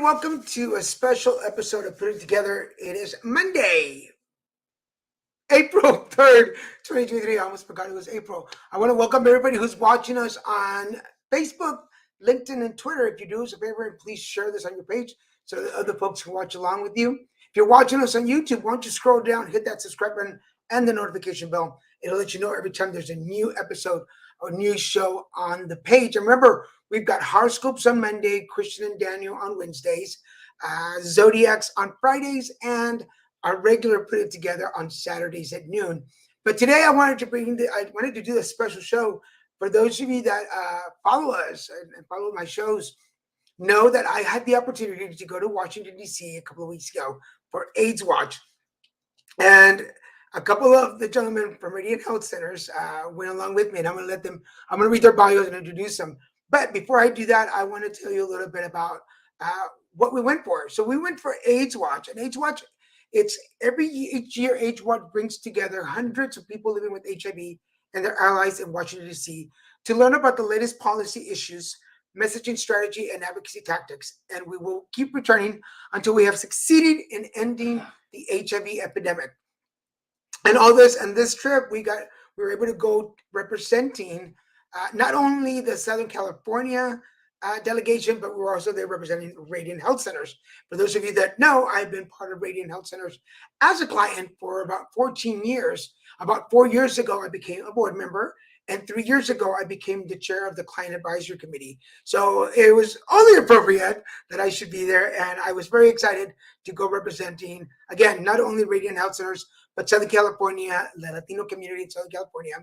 welcome to a special episode of Put It Together. It is Monday, April 3rd, 2023. I almost forgot it was April. I want to welcome everybody who's watching us on Facebook, LinkedIn, and Twitter. If you do us a favor, please share this on your page so that other folks can watch along with you. If you're watching us on YouTube, why don't you scroll down, hit that subscribe button and the notification bell. It'll let you know every time there's a new episode or new show on the page. And remember, we've got horoscopes on Monday, Christian and Daniel on Wednesdays, Zodiacs on Fridays, and our regular Put It Together on Saturdays at noon. But today I wanted to do a special show for those of you that follow us and follow my shows. Know that I had the opportunity to go to Washington, D.C. a couple of weeks ago for AIDS Watch. And a couple of the gentlemen from Radiant Health Centers went along with me, and I'm going to read their bios and introduce them. But before I do that, I want to tell you a little bit about what we went for. So we went for AIDS Watch. And AIDS Watch, each year AIDS Watch brings together hundreds of people living with HIV and their allies in Washington, D.C. to learn about the latest policy issues, messaging strategy, and advocacy tactics. And we will keep returning until we have succeeded in ending the HIV epidemic. And all this, and this trip, we were able to go representing not only the Southern California delegation, but we're also there representing Radiant Health Centers. For those of you that know, I've been part of Radiant Health Centers as a client for about 14 years. About 4 years ago, I became a board member. And 3 years ago, I became the chair of the Client Advisory Committee. So it was only appropriate that I should be there. And I was very excited to go representing, again, not only Radiant Health Centers, but Southern California, the Latino community in Southern California.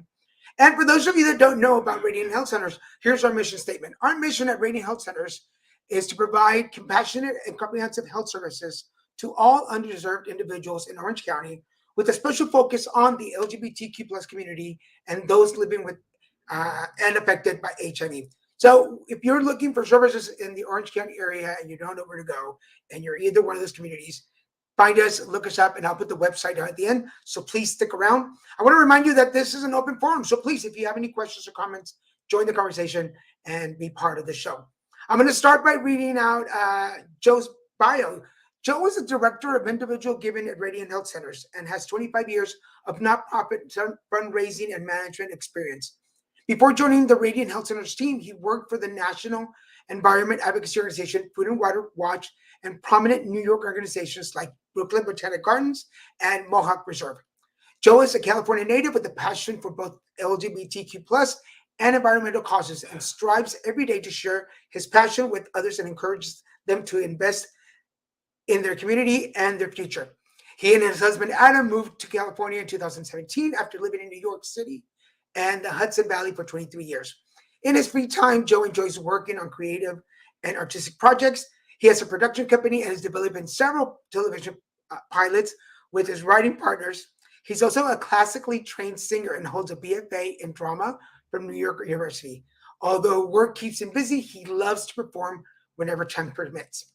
And for those of you that don't know about Radiant Health Centers, here's our mission statement. Our mission at Radiant Health Centers is to provide compassionate and comprehensive health services to all underserved individuals in Orange County, with a special focus on the LGBTQ plus community and those living with and affected by HIV. So if you're looking for services in the Orange County area and you don't know where to go, and you're either one of those communities, find us, look us up, and I'll put the website at the end. So please stick around. I want to remind you that this is an open forum. So please, if you have any questions or comments, join the conversation and be part of the show. I'm going to start by reading out Joe's bio. Joe is a director of individual giving at Radiant Health Centers and has 25 years of nonprofit fundraising and management experience. Before joining the Radiant Health Centers team, he worked for the National Environment Advocacy Organization, Food and Water Watch, and prominent New York organizations like Brooklyn Botanic Gardens and Mohawk Reserve. Joe is a California native with a passion for both LGBTQ plus and environmental causes, and strives every day to share his passion with others and encourages them to invest in their community and their future. He and his husband Adam moved to California in 2017 after living in New York City and the Hudson Valley for 23 years. In his free time, Joe enjoys working on creative and artistic projects. He has a production company and is developing several television pilots with his writing partners. He's also a classically trained singer and holds a BFA in drama from New York University. Although work keeps him busy, he loves to perform whenever time permits.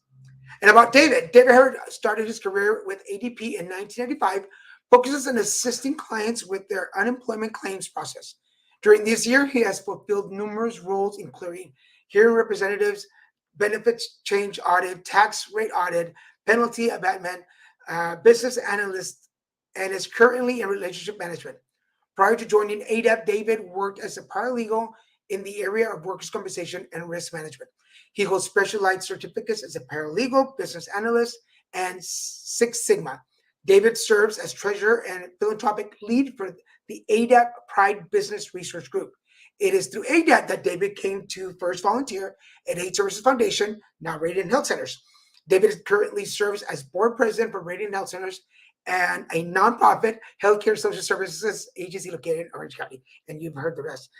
And about David Harrod started his career with ADP in 1995, focuses on assisting clients with their unemployment claims process. During this year, he has fulfilled numerous roles, including hearing representatives, benefits change audit, tax rate audit, penalty abatement, business analyst, and is currently in relationship management. Prior to joining ADAP, David worked as a paralegal in the area of workers' compensation and risk management. He holds specialized certificates as a paralegal, business analyst, and Six Sigma. David serves as treasurer and philanthropic lead for the ADAP Pride Business Research Group. It is through ADAP that David came to first volunteer at AIDS Services Foundation, now Radiant Health Centers. David currently serves as board president for Radiant Health Centers and a nonprofit healthcare social services agency located in Orange County. And you've heard the rest.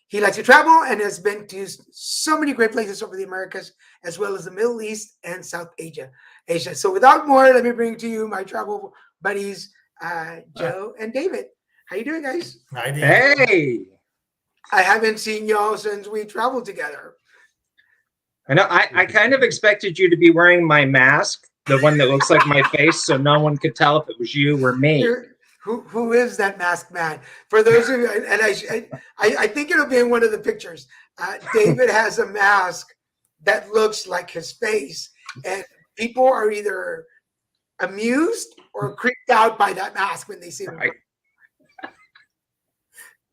He likes to travel and has been to so many great places over the Americas, as well as the Middle East and South Asia. So without more, let me bring to you my travel buddies, Joe and David. How you doing, guys? Hi, David. Hey. I haven't seen y'all since we traveled together. I know. I kind of expected you to be wearing my mask, the one that looks like my face, so no one could tell if it was you or me. Who is that masked man? For those of you, and I think it'll be in one of the pictures. David has a mask that looks like his face, and people are either amused or creeped out by that mask when they see them. Right.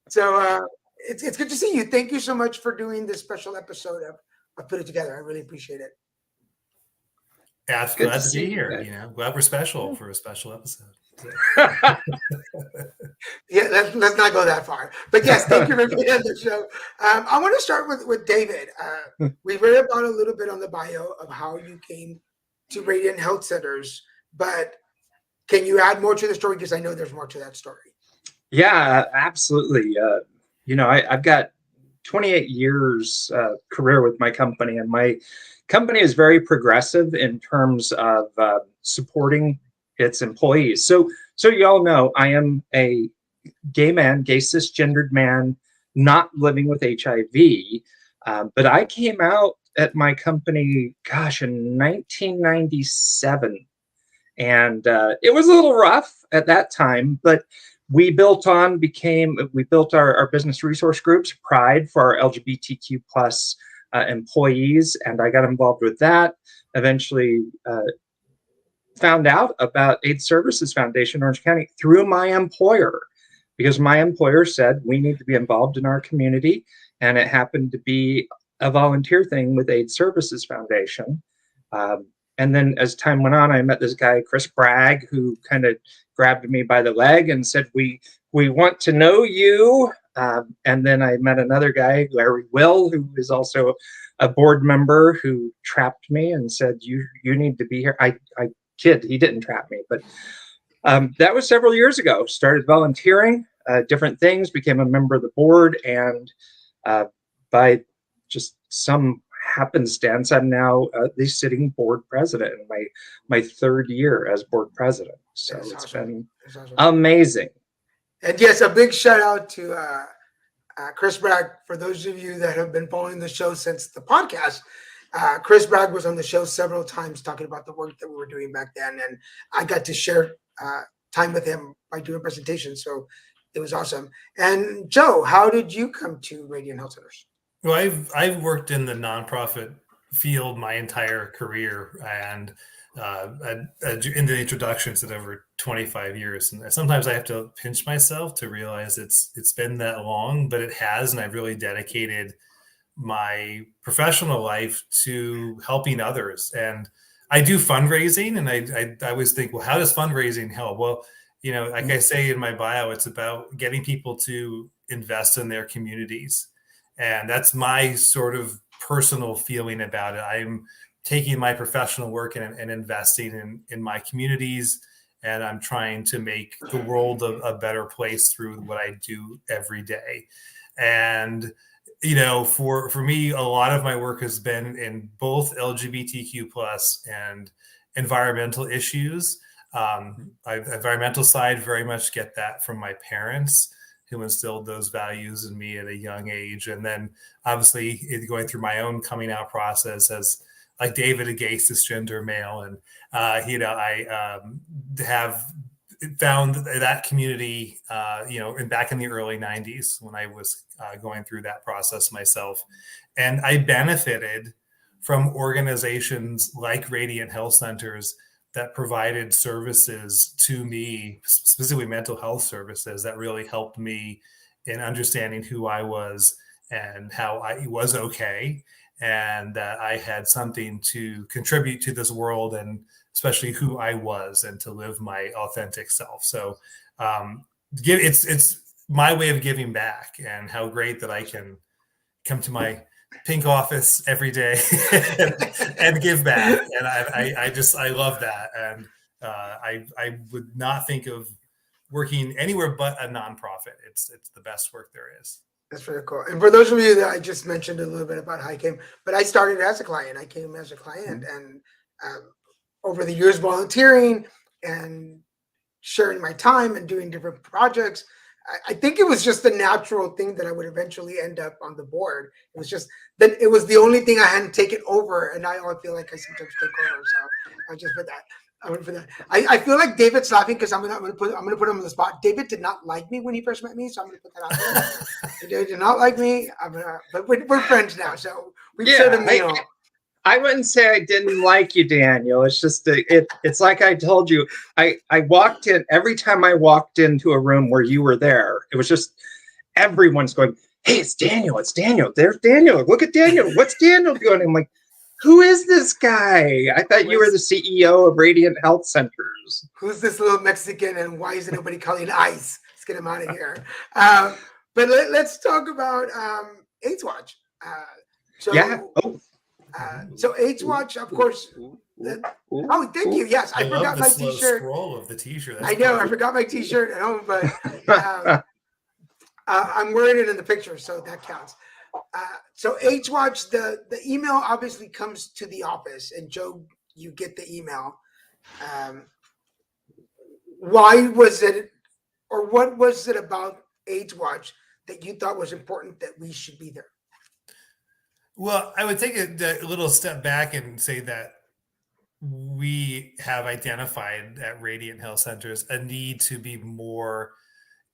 So it's good to see you. Thank you so much for doing this special episode of Put It Together. I really appreciate it. Yeah, it's Good glad to to be see here. you. Glad we're special for a special episode. So. Yeah, let's not go that far. But yes, thank you for being on the show. I want to start with David. We read about a little bit on the bio of how you came to Radiant Health Centers, but can you add more to the story? Because I know there's more to that story. Yeah, absolutely. I've got 28 years career with my company, and my company is very progressive in terms of supporting its employees. So you all know I am a gay cisgendered man, not living with HIV. But I came out at my company, in 1997. And it was a little rough at that time, but we built our business resource groups, Pride, for our LGBTQ plus employees, and I got involved with that. Eventually found out about AIDS Services Foundation Orange County through my employer, because my employer said we need to be involved in our community, and it happened to be a volunteer thing with AIDS Services Foundation. And then as time went on, I met this guy, Chris Bragg, who kind of grabbed me by the leg and said, we want to know you. And then I met another guy, Larry Will, who is also a board member, who trapped me and said, you need to be here. I kid, he didn't trap me, but that was several years ago. Started volunteering, different things, became a member of the board, and by just some happenstance, I'm now the sitting board president in my third year as board president. So it's been amazing. And yes, a big shout out to Chris Bragg. For those of you that have been following the show since the podcast, Chris Bragg was on the show several times talking about the work that we were doing back then, and I got to share time with him by doing presentations. So it was awesome. And Joe, how did you come to Radiant Health Centers? Well, I've worked in the nonprofit field my entire career, and in the introductions at over 25 years. And sometimes I have to pinch myself to realize it's been that long, but it has, and I've really dedicated my professional life to helping others. And I do fundraising, and I always think, well, how does fundraising help? Well, like I say in my bio, it's about getting people to invest in their communities. And that's my sort of personal feeling about it. I'm taking my professional work and investing in my communities, and I'm trying to make the world a better place through what I do every day. And, for me, a lot of my work has been in both LGBTQ plus and environmental issues. Environmental side, very much get that from my parents, who instilled those values in me at a young age. And then obviously going through my own coming out process as, like David, a gay cisgender male. And, I have found that community, back in the early 90s when I was going through that process myself. And I benefited from organizations like Radiant Health Centers that provided services to me, specifically mental health services, that really helped me in understanding who I was and how I was okay, and that I had something to contribute to this world, and especially who I was, and to live my authentic self. So it's my way of giving back, and how great that I can come to my pink office every day and give back. And I love that. And I would not think of working anywhere but a nonprofit. It's the best work there is. That's very cool. And for those of you that I just mentioned a little bit about how I came, but I started as a client. I came as a client, and over the years volunteering and sharing my time and doing different projects, I think it was just a natural thing that I would eventually end up on the board. It was just that it was the only thing I hadn't taken over, and I feel like I sometimes take over. So I just put that. I went for that. I feel like David's laughing because I'm gonna put him on the spot. David did not like me when he first met me, so I'm gonna put that out there. David did not like me. But we're friends now, so we've shared a meal. I wouldn't say I didn't like you, Daniel. It's just it's like I told you. I walked in every time I walked into a room where you were there. It was just everyone's going, "Hey, it's Daniel! It's Daniel! There's Daniel! Look at Daniel! What's Daniel doing?" I'm like, "Who is this guy? I thought you were the CEO of Radiant Health Centers." Who's this little Mexican, and why isn't nobody calling ICE? Let's get him out of here. But let's talk about AIDS Watch. So, Yeah. Oh. So AIDS Watch, of course. Oh, thank you. Yes, I forgot love the my slow T-shirt. scroll of the T-shirt. I know, I forgot my T-shirt at home, but I'm wearing it in the picture, so that counts. So AIDS Watch, the email obviously comes to the office, and Joe, you get the email. Why was it, or what was it about AIDS Watch that you thought was important that we should be there? Well, I would take a little step back and say that we have identified at Radiant Health Centers a need to be more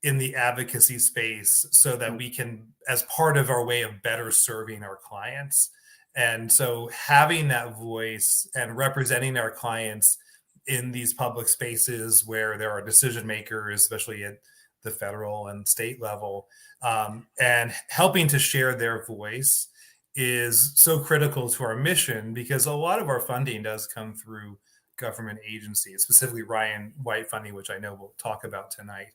in the advocacy space so that we can, as part of our way of better serving our clients. And so having that voice and representing our clients in these public spaces where there are decision makers, especially at the federal and state level, and helping to share their voice is so critical to our mission, because a lot of our funding does come through government agencies, specifically Ryan White funding, which I know we'll talk about tonight.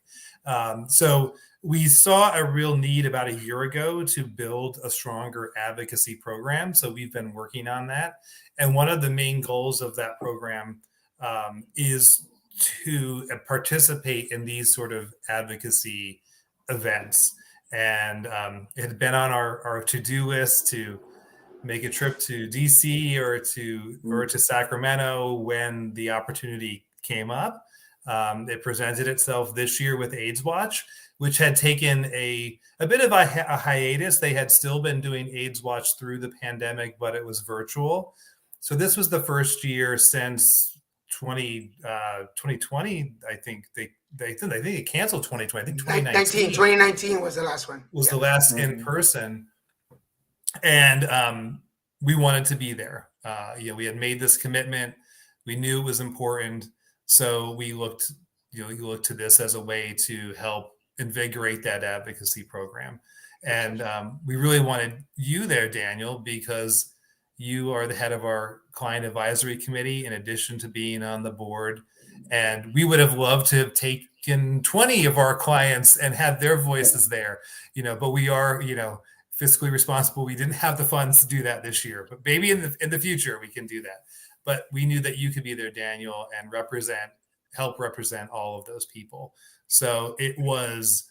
So we saw a real need about a year ago to build a stronger advocacy program. So we've been working on that. And one of the main goals of that program is to participate in these sort of advocacy events. And it had been on our to-do list to make a trip to DC or to Sacramento when the opportunity came up. It presented itself this year with AIDS Watch, which had taken a bit of a hiatus. They had still been doing AIDS Watch through the pandemic, but it was virtual. So this was the first year since 2020. I think they canceled 2020. I think 2019 was the last one. Was the last in person, and we wanted to be there. We had made this commitment. We knew it was important, so we looked to this as a way to help invigorate that advocacy program. And we really wanted you there, Daniel, because you are the head of our client advisory committee, in addition to being on the board. And we would have loved to have taken 20 of our clients and had their voices there, but we are, fiscally responsible. We didn't have the funds to do that this year, but maybe in the future we can do that. But we knew that you could be there, Daniel, and help represent all of those people. So it was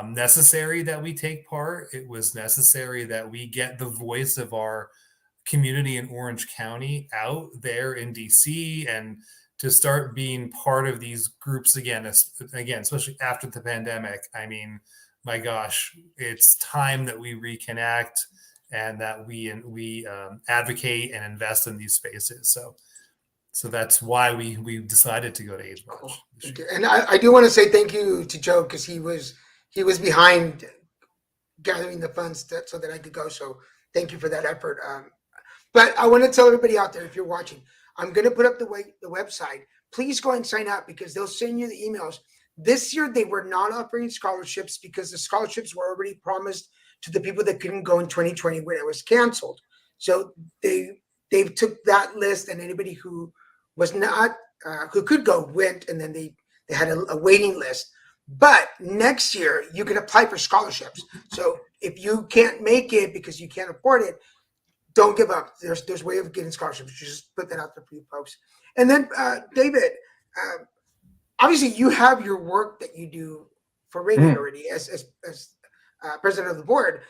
necessary that we take part. It was necessary that we get the voice of our community in Orange County out there in DC, and to start being part of these groups again, especially after the pandemic. I mean, my gosh, it's time that we reconnect and that we advocate and invest in these spaces. So that's why we decided to go to AIDS Watch. Cool. And I do want to say thank you to Joe, because he was behind gathering the funds so that I could go. So thank you for that effort. But I want to tell everybody out there, if you're watching, I'm going to put up the website. Please go and sign up, because they'll send you the emails. This year, they were not offering scholarships because the scholarships were already promised to the people that couldn't go in 2020 when it was canceled. So they took that list, and anybody who was not, who could go, went, and then they had a waiting list. But next year, you can apply for scholarships. So if you can't make it because you can't afford it, don't give up. There's a way of getting scholarships. Just put that out there for you folks. And then, David, obviously you have your work that you do for Radiant already as president of the board.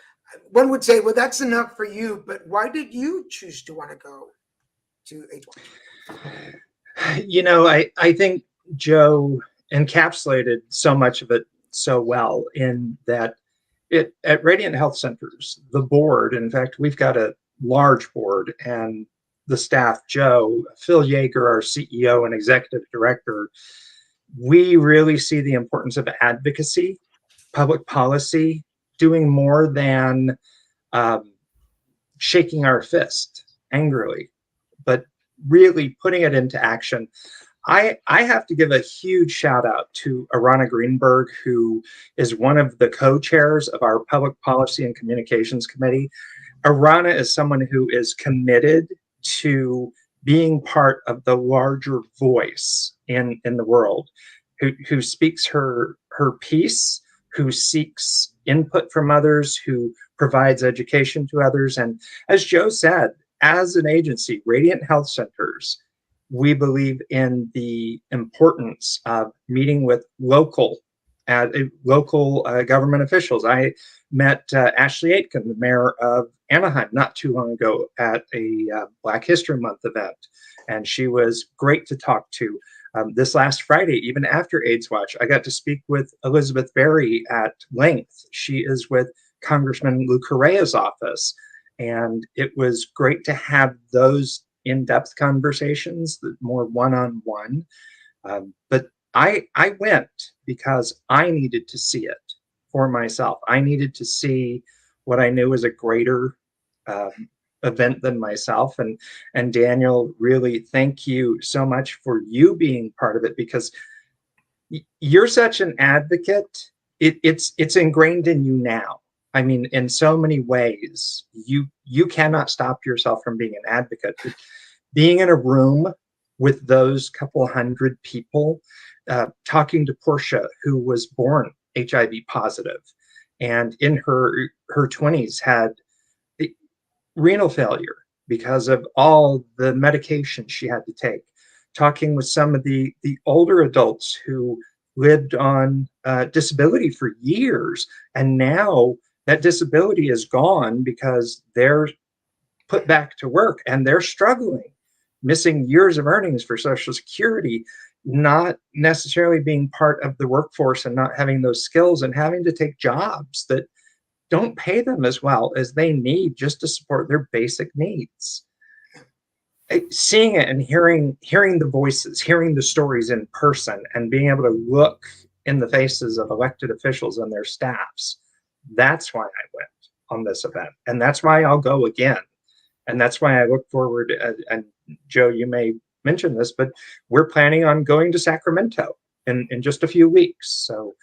One would say, well, that's enough for you, but why did you choose to want to go to AIDS Watch? I think Joe encapsulated so much of it so well, in that at Radiant Health Centers, the board, in fact, we've got a large board, and the staff, Joe, Phil Yeager, our CEO and executive director, we really see the importance of advocacy, public policy, doing more than shaking our fist angrily. really putting it into action. I have to give a huge shout out to Arana Greenberg, who is one of the co-chairs of our Public Policy and Communications Committee. Arana is someone who is committed to being part of the larger voice in the world, who speaks her piece, who seeks input from others, who provides education to others. And as Joe said, as an agency, Radiant Health Centers, we believe in the importance of meeting with local government officials. I met Ashley Aitken, the mayor of Anaheim, not too long ago at a Black History Month event, and she was great to talk to. This last Friday, even after AIDS Watch, I got to speak with Elizabeth Berry at length. She is with Congressman Lou Correa's office, and it was great to have those in-depth conversations, more one-on-one. But I went because I needed to see it for myself. I needed to see what I knew was a greater event than myself. And Daniel, really thank you so much for you being part of it, because you're such an advocate. It's ingrained in you now. I mean, in so many ways, you cannot stop yourself from being an advocate. Being in a room with those couple hundred people, talking to Portia, who was born HIV positive, and in her 20s had renal failure because of all the medication she had to take. Talking with some of the older adults who lived on disability for years, and now that disability is gone because they're put back to work and they're struggling, missing years of earnings for Social Security, not necessarily being part of the workforce and not having those skills, and having to take jobs that don't pay them as well as they need just to support their basic needs. Seeing it and hearing the voices, hearing the stories in person, and being able to look in the faces of elected officials and their staffs, that's why I went on this event. And that's why I'll go again. And that's why I look forward, and Joe, you may mention this, but we're planning on going to Sacramento in just a few weeks. So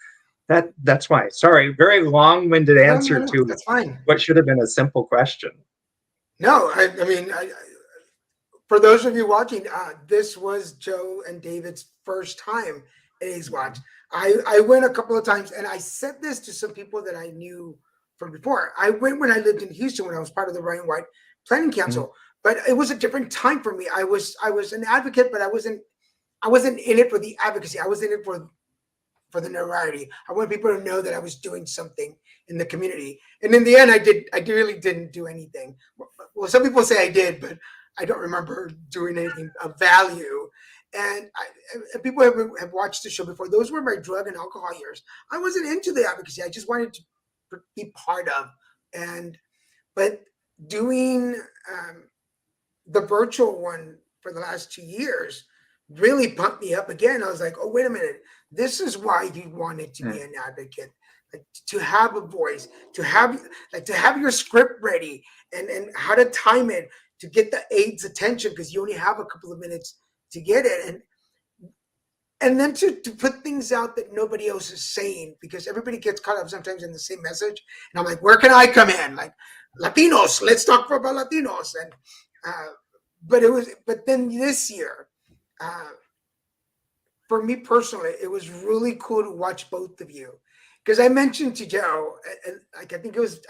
that's why. Sorry, very long-winded answer to that's fine. What should have been a simple question. No, I mean, for those of you watching, this was Joe and David's first time at AIDS Watch. I went a couple of times, and I said this to some people that I knew from before. I went when I lived in Houston, when I was part of the Ryan White Planning Council, but it was a different time for me. I was an advocate, but I wasn't in it for the advocacy. I was in it for the notoriety. I wanted people to know that I was doing something in the community. And in the end, I really didn't do anything. Well, some people say I did, but I don't remember doing anything of value. And people have watched the show before. Those were my drug and alcohol years. I wasn't into the advocacy. I just wanted to be part of. But doing the virtual one for the last 2 years really pumped me up again. I was like, oh, wait a minute. This is why you wanted to be an advocate, like to have a voice, to have your script ready, and how to time it to get the AIDS attention, because you only have a couple of minutes to get it, and then to put things out that nobody else is saying, because everybody gets caught up sometimes in the same message. And I'm like, where can I come in? Like, Latinos, let's talk about Latinos. And but then this year, for me personally, it was really cool to watch both of you, because I mentioned to Joe, like I think it was,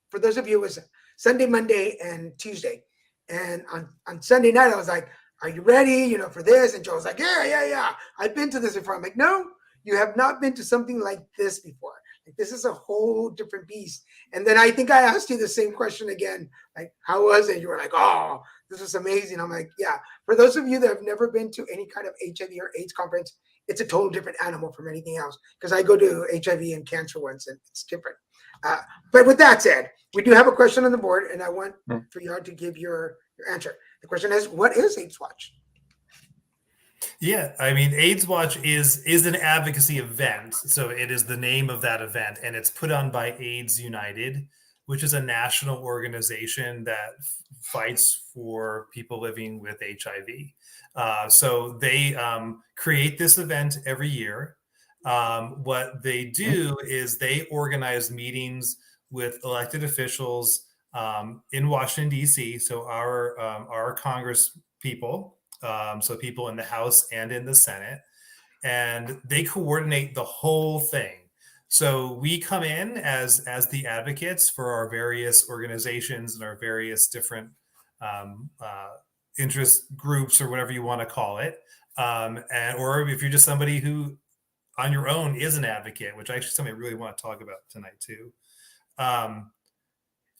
for those of you, it was Sunday, Monday, and Tuesday, and on Sunday night I was like, "Are you ready? For this?" And Joe was like, "Yeah. I've been to this before." I'm like, "No, you have not been to something like this before. Like, this is a whole different beast." And then I think I asked you the same question again, like, "How was it?" You were like, "Oh, this was amazing." I'm like, "Yeah." For those of you that have never been to any kind of HIV or AIDS conference, it's a total different animal from anything else, because I go to HIV and cancer ones, and it's different. But with that said, we do have a question on the board, and I want for you all to give your answer. The question is, what is AIDS Watch? Yeah, I mean, AIDS Watch is an advocacy event. So it is the name of that event, and it's put on by AIDS United. which is a national organization that fights for people living with HIV. So they create this event every year. What they do is they organize meetings with elected officials in Washington, D.C. So our Congress people, so people in the House and in the Senate, and they coordinate the whole thing. So we come in as the advocates for our various organizations and our various different interest groups or whatever you want to call it, or if you're just somebody who on your own is an advocate, which actually something I really want to talk about tonight too.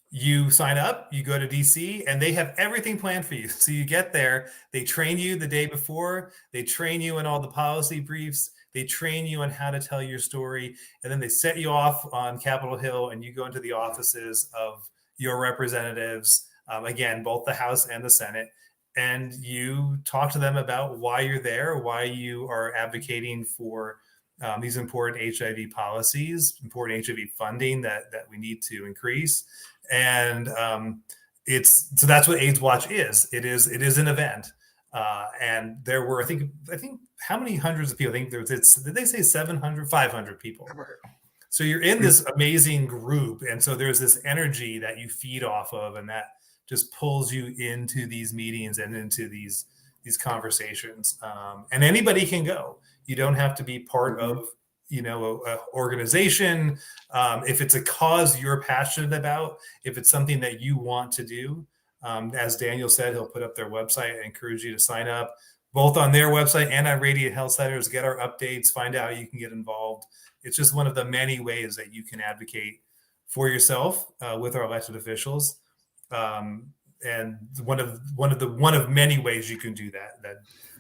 You sign up, you go to DC, and they have everything planned for you. So you get there, they train you the day before, they train you in all the policy briefs, they train you on how to tell your story, and then they set you off on Capitol Hill and you go into the offices of your representatives, again, both the House and the Senate, and you talk to them about why you're there, why you are advocating for these important HIV policies, important HIV funding that we need to increase. And so that's what AIDS Watch is. It is an event. And there were, I think how many hundreds of people? I think did they say 700, 500 people? So you're in this amazing group. And so there's this energy that you feed off of, and that just pulls you into these meetings and into these conversations. And anybody can go. You don't have to be part of, an organization. If it's a cause you're passionate about, if it's something that you want to do, as Daniel said, he'll put up their website. I encourage you to sign up both on their website and on Radiant Health Centers, get our updates, find out how you can get involved. It's just one of the many ways that you can advocate for yourself with our elected officials. And one of many ways you can do that.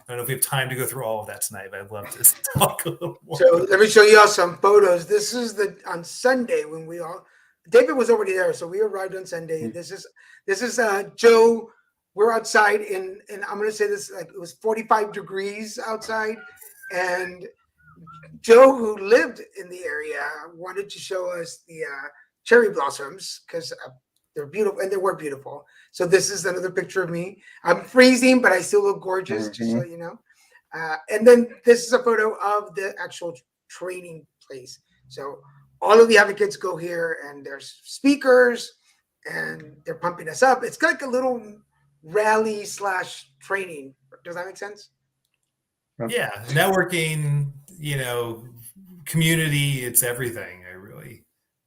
I don't know if we have time to go through all of that tonight, but I'd love to talk a little more. So let me show you all some photos. This is on Sunday when David was already there, so we arrived on Sunday. This is Joe. We're outside and I'm going to say this, like it was 45 degrees outside, and Joe, who lived in the area, wanted to show us the cherry blossoms because they're beautiful, and they were beautiful. So this is another picture of me. I'm freezing, but I still look gorgeous, just so you know. And then this is a photo of the actual training place. So all of the advocates go here, and there's speakers, and they're pumping us up. It's like a little rally / training. Does that make sense? Yeah, networking, community, it's everything. I really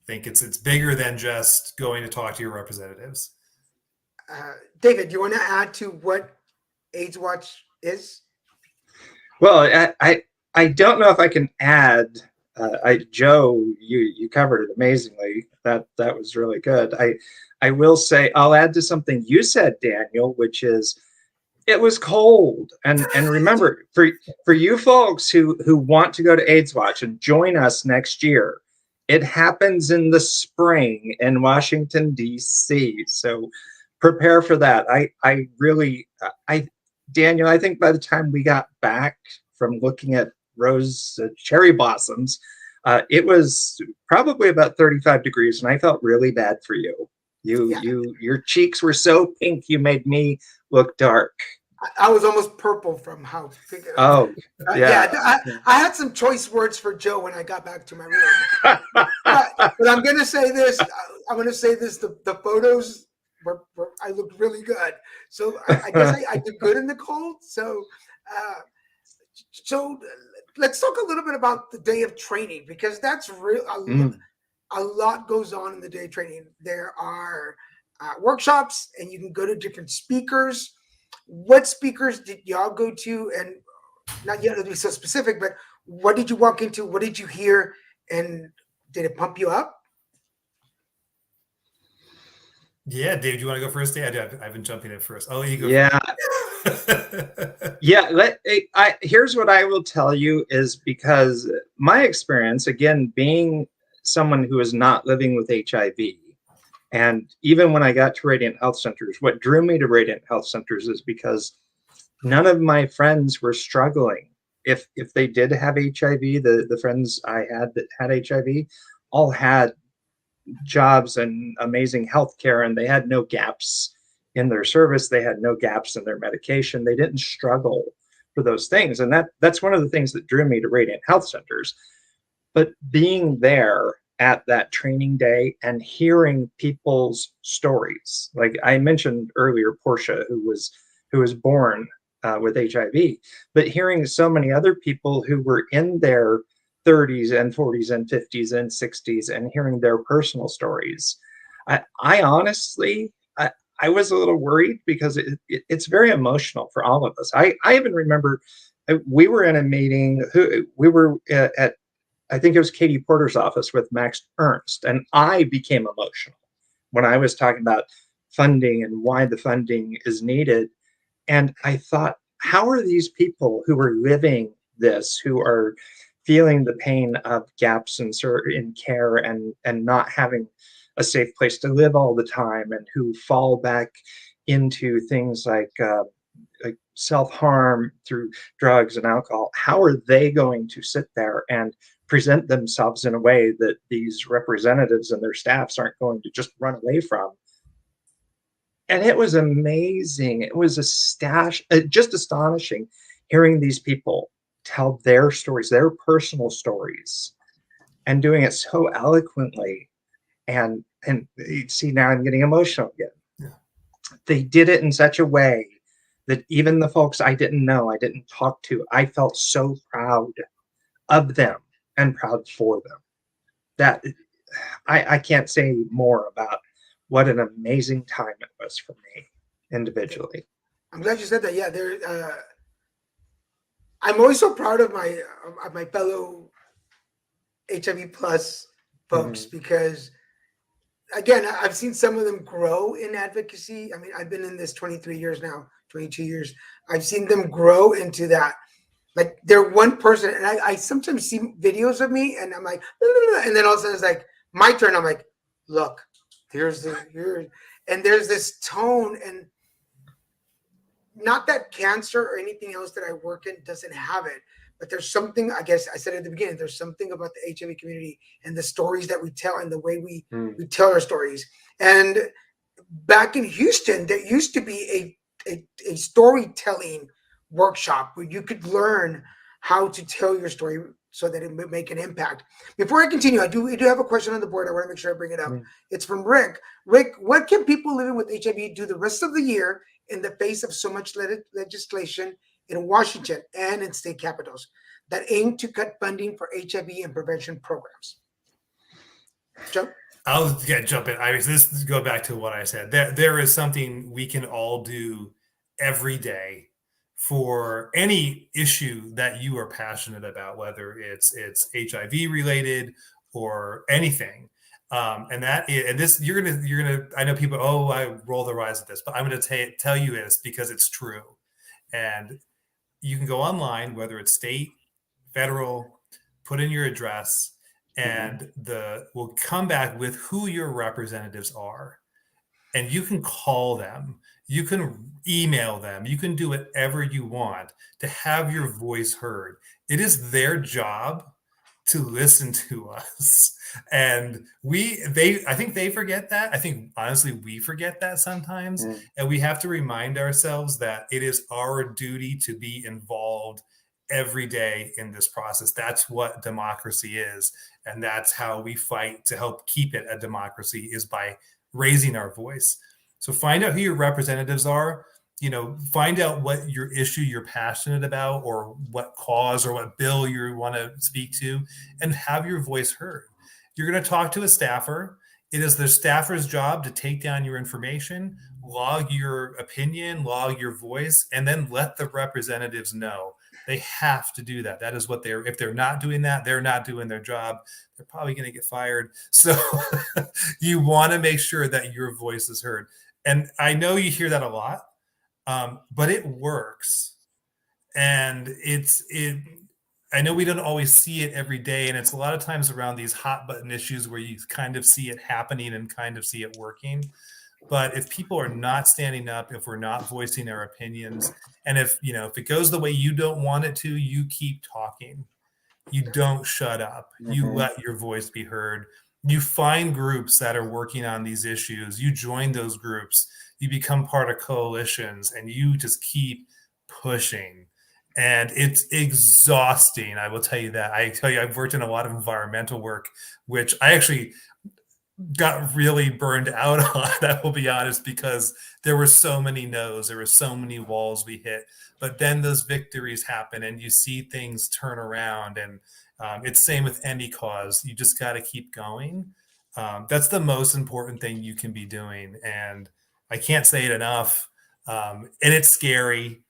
think it's bigger than just going to talk to your representatives. David, do you want to add to what AIDS Watch is? Well, I don't know if I can add. Joe, you covered it amazingly. That was really good. I will say I'll add to something you said, Daniel, which is it was cold. And remember, for you folks who want to go to AIDS Watch and join us next year, it happens in the spring in Washington, D.C. So prepare for that. Daniel, I think by the time we got back from looking at cherry blossoms, it was probably about 35 degrees, and I felt really bad for you. Your cheeks were so pink, you made me look dark. I was almost purple from how pink it was. Oh, yeah. I had some choice words for Joe when I got back to my room. but I'm going to say this. The photos I looked really good. So I guess I did good in the cold. So let's talk a little bit about the day of training, because that's real. A lot goes on in the day of training. There are workshops, and you can go to different speakers. What speakers did y'all go to? And not yet to be so specific, but what did you walk into? What did you hear? And did it pump you up? Yeah, Dave, do you want to go first? I've been jumping in first. Oh, you go. Yeah. Yeah. Here's what I will tell you is, because my experience, again, being someone who is not living with HIV, and even when I got to Radiant Health Centers, what drew me to Radiant Health Centers is because none of my friends were struggling. If they did have HIV, the friends I had that had HIV all had jobs and amazing healthcare, and they had no gaps in their service. They had no gaps in their medication. They didn't struggle for those things. And that's one of the things that drew me to Radiant Health Centers. But being there at that training day and hearing people's stories, like I mentioned earlier, Portia, who was born with HIV, but hearing so many other people who were in their 30s and 40s and 50s and 60s and hearing their personal stories, I honestly, I was a little worried because it's very emotional for all of us. I even remember we were in a meeting. We were at, I think it was Katie Porter's office with Max Ernst, and I became emotional when I was talking about funding and why the funding is needed. And I thought, how are these people who are living this, who are feeling the pain of gaps in care and not having a safe place to live all the time, and who fall back into things like self-harm through drugs and alcohol, how are they going to sit there and present themselves in a way that these representatives and their staffs aren't going to just run away from? And it was amazing. It was just astonishing hearing these people tell their stories, their personal stories, and doing it so eloquently. And see, now I'm getting emotional again. Yeah. They did it in such a way that even the folks I didn't know, I didn't talk to, I felt so proud of them and proud for them. That I can't say more about what an amazing time it was for me individually. I'm glad you said that. Yeah, I'm always so proud of my fellow HIV plus folks, because again, I've seen some of them grow in advocacy. I mean, I've been in this 23 years now, 22 years. I've seen them grow into that. Like, they're one person, and I sometimes see videos of me, and I'm like, and then all of a sudden it's like my turn. I'm like, look, and there's this tone, and not that cancer or anything else that I work in doesn't have it, but there's something, I guess I said at the beginning, there's something about the HIV community and the stories that we tell and the way we tell our stories. And back in Houston, there used to be a storytelling workshop where you could learn how to tell your story so that it would make an impact. Before I continue, we do have a question on the board. I want to make sure I bring it up. It's from Rick. Rick, what can people living with HIV do the rest of the year in the face of so much legislation in Washington and in state capitals that aim to cut funding for HIV and prevention programs? Joe? I'll jump in. This go back to what I said. There is something we can all do every day for any issue that you are passionate about, whether it's HIV related or anything. And this, you're gonna. I know people. Oh, I roll their eyes at this, but I'm gonna tell you this because it's true. And you can go online, whether it's state, federal, put in your address, and we'll come back with who your representatives are. And you can call them, you can email them, you can do whatever you want to have your voice heard. It is their job to listen to us. And I think they forget that. I think honestly, we forget that sometimes. And we have to remind ourselves that it is our duty to be involved every day in this process. That's what democracy is. And that's how we fight to help keep it a democracy, is by raising our voice. So find out who your representatives are, find out what your issue you're passionate about, or what cause or what bill you want to speak to, and have your voice heard. You're going to talk to a staffer. It is the staffer's job to take down your information, log your opinion, log your voice, and then let the representatives know. They have to do that. That is what if they're not doing that, they're not doing their job. They're probably going to get fired. So you want to make sure that your voice is heard. And I know you hear that a lot, but it works. And I know we don't always see it every day. And it's a lot of times around these hot button issues where you kind of see it happening and kind of see it working. But if people are not standing up, if we're not voicing our opinions, and if it goes the way you don't want it to, you keep talking. You don't shut up. You let your voice be heard. You find groups that are working on these issues. You join those groups. You become part of coalitions, and you just keep pushing. And it's exhausting. I will tell you that. I tell you, I've worked in a lot of environmental work, which I actually got really burned out on, I will be honest, because there were so many no's, there were so many walls we hit. But then those victories happen and you see things turn around. And it's same with any cause. You just got to keep going. That's the most important thing you can be doing. And I can't say it enough. And it's scary.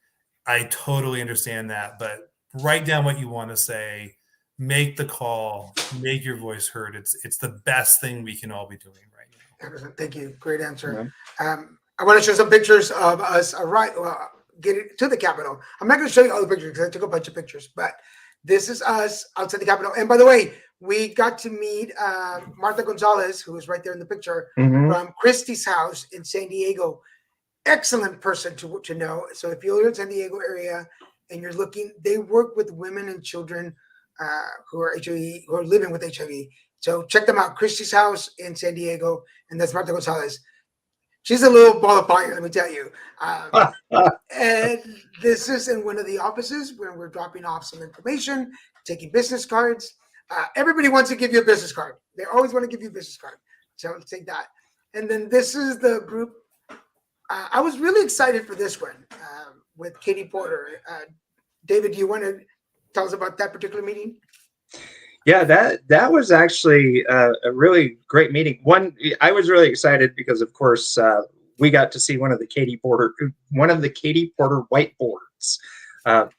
I totally understand that. But write down what you want to say, make the call, make your voice heard. It's the best thing we can all be doing right now. Thank you. Great answer. I want to show some pictures of us getting to the Capitol. I'm not going to show you all the pictures because I took a bunch of pictures, but this is us outside the Capitol. And by the way, we got to meet Martha Gonzalez, who is right there in the picture, from Christie's house in San Diego. Excellent person to know. So if you're in San Diego area and you're looking, they work with women and children who are HIV, who are living with HIV. So check them out. Christie's house in San Diego, and that's Martha Gonzalez. She's a little ball of fire, let me tell you. And this is in one of the offices where we're dropping off some information, taking business cards. Everybody wants to give you a business card. They always want to give you a business card. So let's take that. And then this is the group. I was really excited for this one with Katie Porter. David, do you want to tell us about that particular meeting? Yeah, that was actually a really great meeting. One, I was really excited because, of course, we got to see one of the Katie Porter whiteboards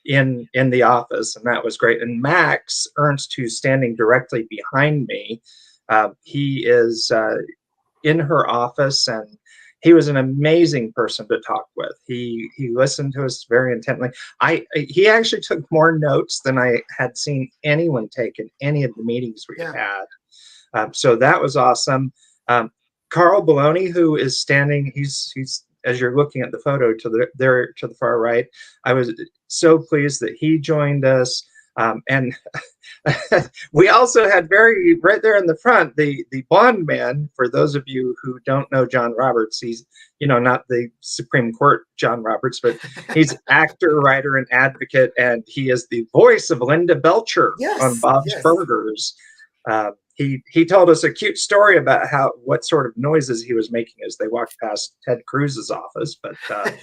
in the office, and that was great. And Max Ernst, who's standing directly behind me, he is in her office, and he was an amazing person to talk with. He listened to us very intently. He actually took more notes than I had seen anyone take in any of the meetings we had. So that was awesome. Carl Bologna, who is standing, he's as you're looking at the photo to the far right. I was so pleased that he joined us. And we also had right there in the front, the blonde man. For those of you who don't know John Roberts, he's, not the Supreme Court John Roberts, but he's actor, writer, and advocate. And he is the voice of Linda Belcher on Bob's Burgers. He told us a cute story about what sort of noises he was making as they walked past Ted Cruz's office, but I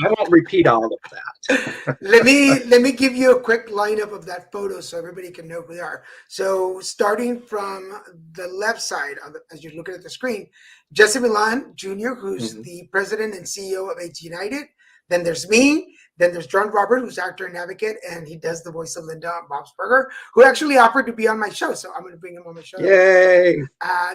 won't repeat all of that. Let me give you a quick lineup of that photo so everybody can know who they are. So starting from the left side, as you're looking at the screen, Jesse Milan Jr., who's the president and CEO of AIDS United. Then there's me. Then there's John Robert, who's actor and advocate, and he does the voice of Linda on Bob's Burger, who actually offered to be on my show. So I'm going to bring him on my show. Yay!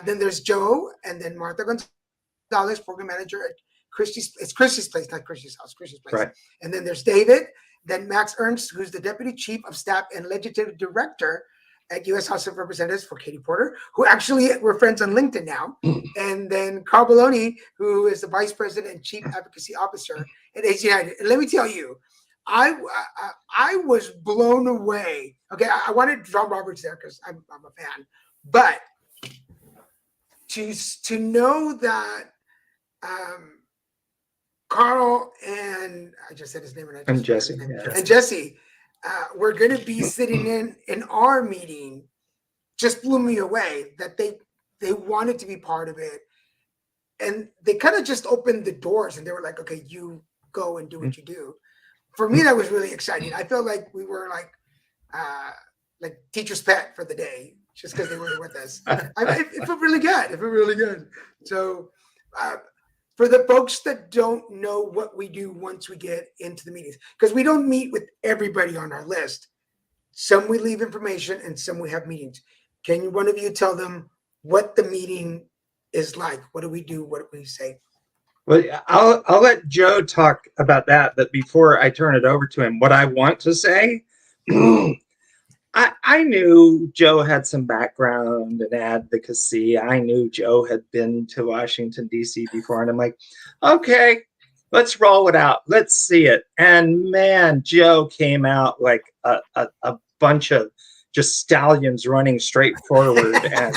Then there's Joe, and then Martha Gonzalez, program manager at Christie's. It's Christie's Place, not Christie's house, Christie's Place. Right. And then there's David. Then Max Ernst, who's the deputy chief of staff and legislative director at U.S. House of Representatives for Katie Porter, who actually we're friends on LinkedIn now. And then Carl Bologna, who is the vice president and chief advocacy officer at AIDS United. And let me tell you, I was blown away. Okay, I wanted John Roberts there because I'm a fan, but to know that Carl and I just said his name and Jesse and Jesse we're going to be sitting in our meeting just blew me away that they wanted to be part of it, and they kind of just opened the doors and they were like, okay, you go and do what you do. For me, that was really exciting. I felt like we were like teacher's pet for the day just because they were with us. It felt really good. It felt really good. So for the folks that don't know what we do once we get into the meetings, because we don't meet with everybody on our list. Some we leave information and some we have meetings. Can one of you tell them what the meeting is like? What do we do? What do we say? Well, I'll let Joe talk about that. But before I turn it over to him, what I want to say, I knew Joe had some background in advocacy. I knew Joe had been to Washington, D.C. before. And I'm like, okay, let's roll it out. Let's see it. And man, Joe came out like a bunch of just stallions running straight forward. And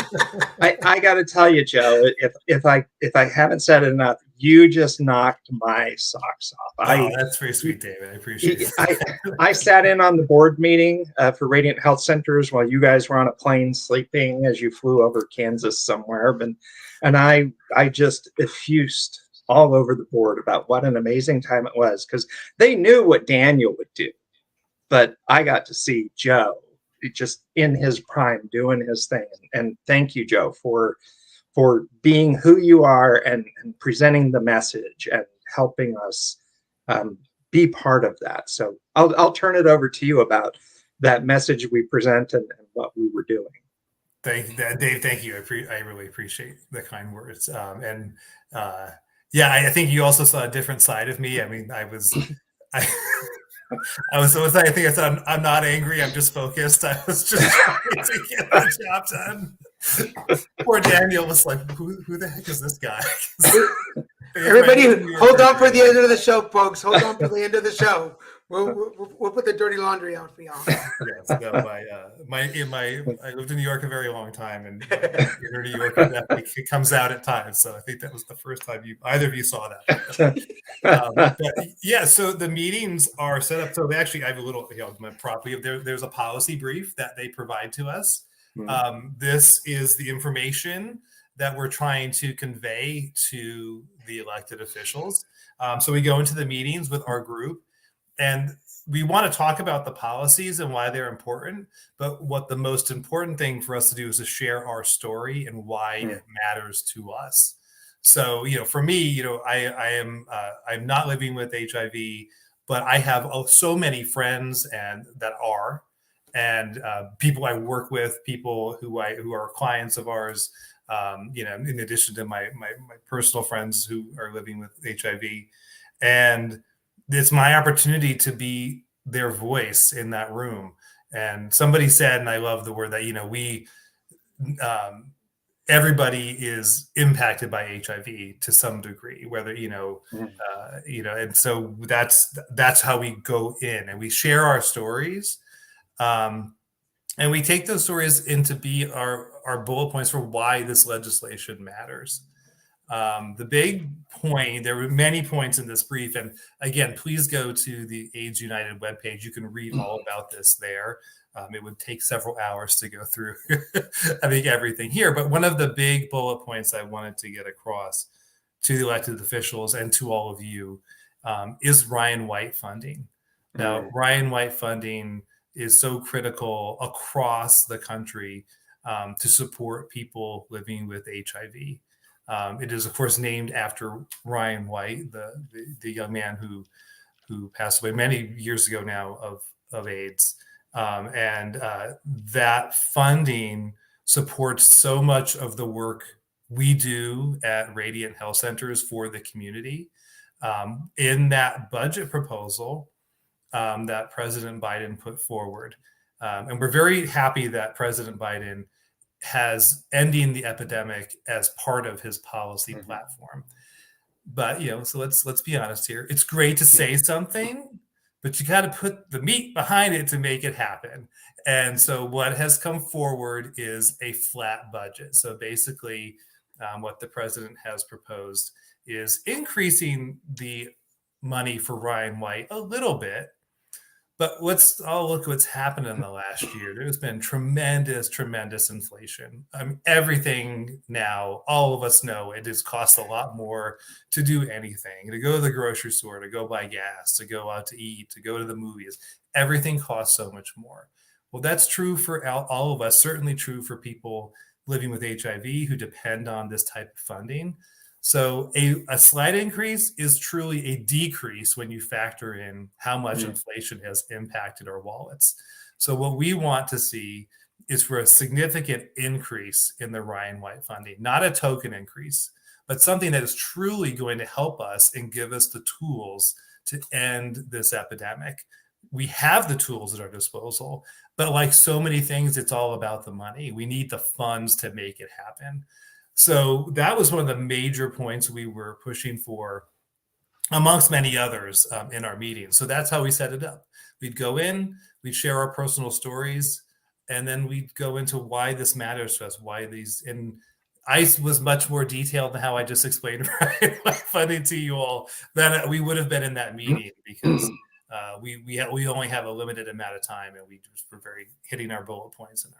I got to tell you, Joe, if I haven't said it enough, you just knocked my socks off. Oh, that's very sweet, David. I appreciate it. I sat in on the board meeting for Radiant Health Centers while you guys were on a plane sleeping as you flew over Kansas somewhere, and I just effused all over the board about what an amazing time it was, because they knew what Daniel would do, but I got to see Joe just in his prime doing his thing. And thank you, Joe, for being who you are and presenting the message and helping us be part of that. So I'll turn it over to you about that message we present and what we were doing. Thank you, Dave. Thank you. I really appreciate the kind words. Yeah, I think you also saw a different side of me. I mean, I think I said, I'm not angry. I'm just focused. I was just trying to get the job done. Poor Daniel was like, who the heck is this guy? Everybody, hold on for the end of the show, folks. Hold on for the end of the show. We'll put the dirty laundry out for y'all. Yes, no, I lived in New York a very long time, and inner New York it comes out at times. So I think that was the first time either of you saw that. But yeah, so the meetings are set up. So they actually, I have a little, my property. There's a policy brief that they provide to us. This is the information that we're trying to convey to the elected officials. So we go into the meetings with our group, and we want to talk about the policies and why they're important. But what the most important thing for us to do is to share our story and why it matters to us. So, for me, I'm not living with HIV, but I have so many friends and people I work with, people who are clients of ours. In addition to my personal friends who are living with HIV, and it's my opportunity to be their voice in that room. And somebody said, and I love the word that, everybody is impacted by HIV to some degree, whether, and so that's how we go in and we share our stories. And we take those stories into be our bullet points for why this legislation matters. The big point, there were many points in this brief, and again, please go to the AIDS United webpage. You can read all about this there. It would take several hours to go through, I think, everything here. But one of the big bullet points I wanted to get across to the elected officials and to all of you is Ryan White funding. Now, Ryan White funding is so critical across the country to support people living with HIV. It is, of course, named after Ryan White, the young man who passed away many years ago now of AIDS. That funding supports so much of the work we do at Radiant Health Centers for the community. In that budget proposal that President Biden put forward, and we're very happy that President Biden has ending the epidemic as part of his policy platform. But so let's be honest here. It's great to say something, but you got to put the meat behind it to make it happen. And so what has come forward is a flat budget. So basically, what the president has proposed is increasing the money for Ryan White a little bit. But let's all look what's happened in the last year. There's been tremendous inflation. Everything now, all of us know it has cost a lot more to do anything, to go to the grocery store, to go buy gas, to go out to eat, to go to the movies. Everything costs so much more. Well, that's true for all of us, certainly true for people living with HIV who depend on this type of funding. So a slight increase is truly a decrease when you factor in how much inflation has impacted our wallets. So what we want to see is for a significant increase in the Ryan White funding, not a token increase, but something that is truly going to help us and give us the tools to end this epidemic. We have the tools at our disposal, but like so many things, it's all about the money. We need the funds to make it happen. So that was one of the major points we were pushing for, amongst many others, in our meetings. So that's how we set it up. We'd go in, we'd share our personal stories. and then we go into why this matters to us, why these. And I was much more detailed than how I just explained my funding to you all. That we would have been in that meeting because we only have a limited amount of time, and we just were very hitting our bullet points and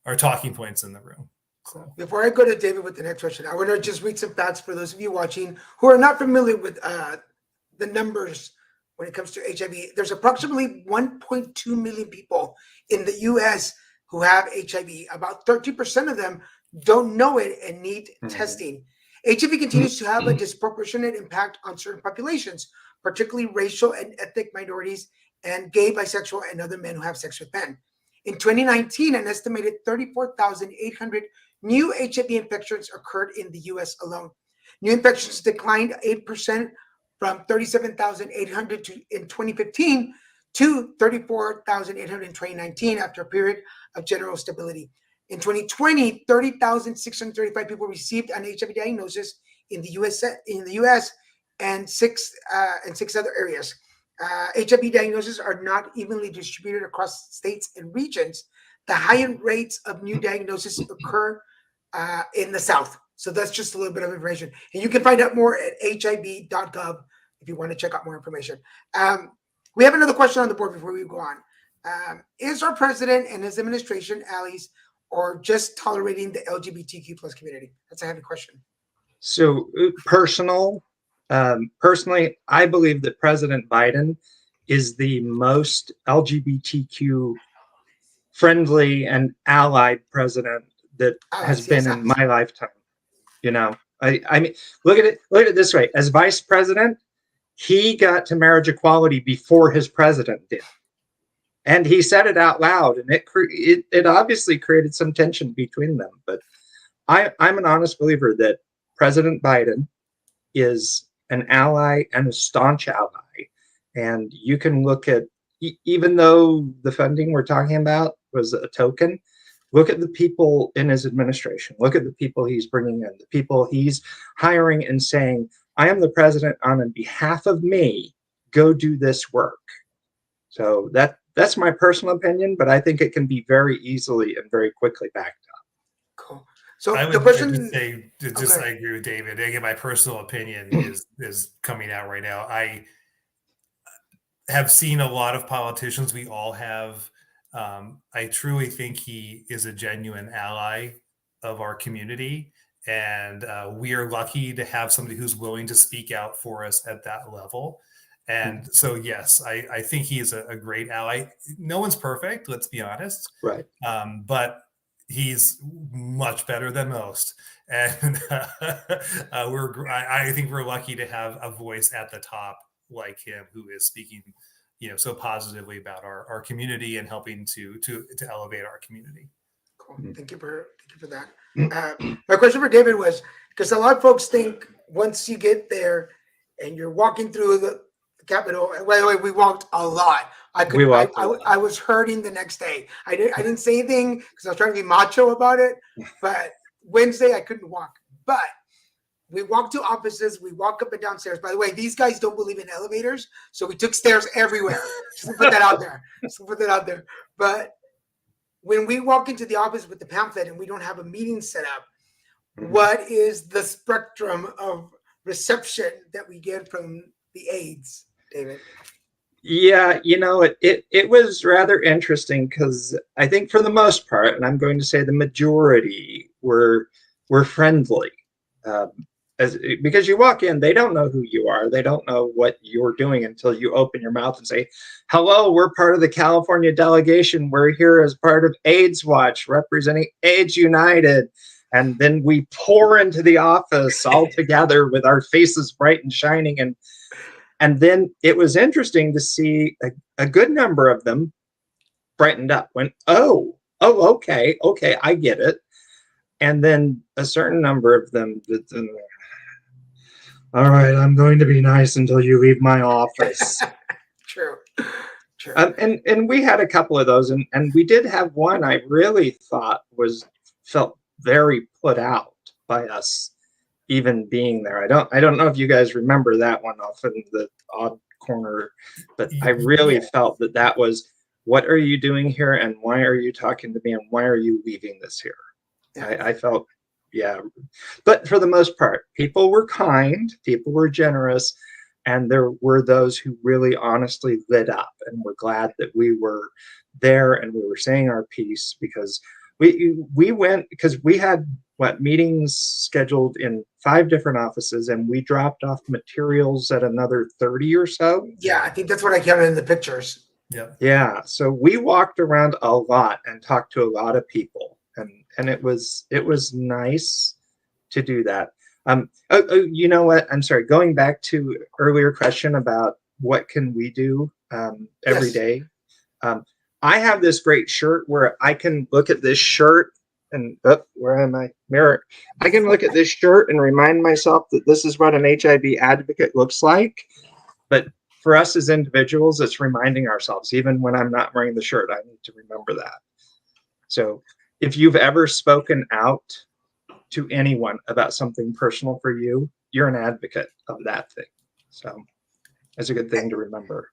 our talking points in the room. So before I go to David with the next question, I want to just read some facts for those of you watching who are not familiar with the numbers when it comes to HIV. There's approximately 1.2 million people in the U.S. who have HIV. About 30% of them don't know it and need testing. HIV continues to have a disproportionate impact on certain populations, particularly racial and ethnic minorities and gay, bisexual, and other men who have sex with men. In 2019, an estimated 34,800 new HIV infections occurred in the U.S. alone. New infections declined 8% from 37,800 in 2015 to 34,800 in 2019 after a period of general stability. In 2020, 30,635 people received an HIV diagnosis in the U.S. and six other areas. HIV diagnoses are not evenly distributed across states and regions. The higher rates of new diagnoses occur in the South. So that's just a little bit of information. And you can find out more at hiv.gov if you want to check out more information. We have another question on the board before we go on. Is our president and his administration allies or just tolerating the LGBTQ plus community? That's a heavy question. So personally, I believe that President Biden is the most LGBTQ friendly and allied president that has been in my lifetime. You know, I mean, look at it this way. As vice president, he got to marriage equality before his president did. And he said it out loud, and it obviously created some tension between them. But I'm an honest believer that President Biden is an ally and a staunch ally. And you can look at, even though the funding we're talking about was a token, look at the people in his administration. Look at the people he's bringing in, the people he's hiring and saying, I am the president on behalf of me, go do this work. So that's my personal opinion, but I think it can be very easily and very quickly backed up. Cool. So I would the question, just say, I agree with David. Again, my personal opinion is coming out right now. I have seen a lot of politicians. We all have. I truly think he is a genuine ally of our community, and we are lucky to have somebody who's willing to speak out for us at that level. And so, yes, I think he is a great ally. No one's perfect, let's be honest. Right. But he's much better than most. And I think we're lucky to have a voice at the top like him who is speaking, so positively about our community and helping to elevate our community. Cool. Thank you for that. My question for David was, because a lot of folks think once you get there and you're walking through the Capitol, and by the way, we walked a lot. I was hurting the next day. I didn't say anything because I was trying to be macho about it, but Wednesday I couldn't walk. But we walked to offices, we walk up and down stairs. By the way, these guys don't believe in elevators, so we took stairs everywhere. Just to put that out there. But when we walk into the office with the pamphlet and we don't have a meeting set up, what is the spectrum of reception that we get from the aides, David? Yeah, it was rather interesting because I think for the most part, and I'm going to say the majority were friendly. Because you walk in, they don't know who you are. They don't know what you're doing until you open your mouth and say, hello, we're part of the California delegation. We're here as part of AIDS Watch, representing AIDS United. And then we pour into the office all together with our faces bright and shining. And then it was interesting to see a good number of them brightened up, went, oh, okay, I get it. And then a certain number of them, all right, I'm going to be nice until you leave my office. True. And we had a couple of those, and we did have one I really thought felt very put out by us even being there. I don't know if you guys remember that one off in the odd corner, but I really felt that was, what are you doing here, and why are you talking to me, and why are you leaving this here? Yeah. I felt, yeah. But for the most part, people were kind, people were generous, and there were those who really honestly lit up and were glad that we were there and we were saying our piece, because we went, because we had meetings scheduled in 5 different offices, and we dropped off materials at another 30 or so. Yeah, I think that's what I counted in the pictures. Yeah, so we walked around a lot and talked to a lot of people, and it was nice to do that. You know what? I'm sorry. Going back to earlier question about what can we do every Yes. day. I have this great shirt where I can look at this shirt and where am I? Mirror. I can look at this shirt and remind myself that this is what an HIV advocate looks like. But for us as individuals, it's reminding ourselves, even when I'm not wearing the shirt, I need to remember that. So if you've ever spoken out to anyone about something personal for you, you're an advocate of that thing. So it's a good thing to remember.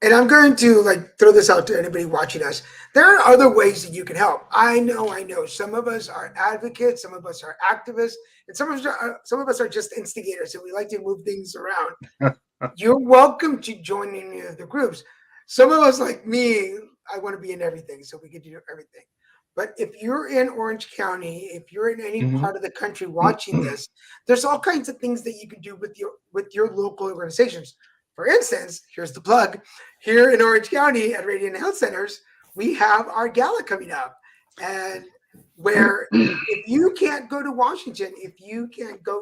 And I'm going to throw this out to anybody watching us. There are other ways that you can help. I know. Some of us are advocates, some of us are activists, and some of us are just instigators, and we like to move things around. You're welcome to join any of the groups. Some of us, like me, I want to be in everything, so we can do everything. But if you're in Orange County, if you're in any part of the country watching this, there's all kinds of things that you can do with your local organizations. For instance, here's the plug. Here in Orange County at Radiant Health Centers, we have our gala coming up. And where if you can't go to Washington, if you can't go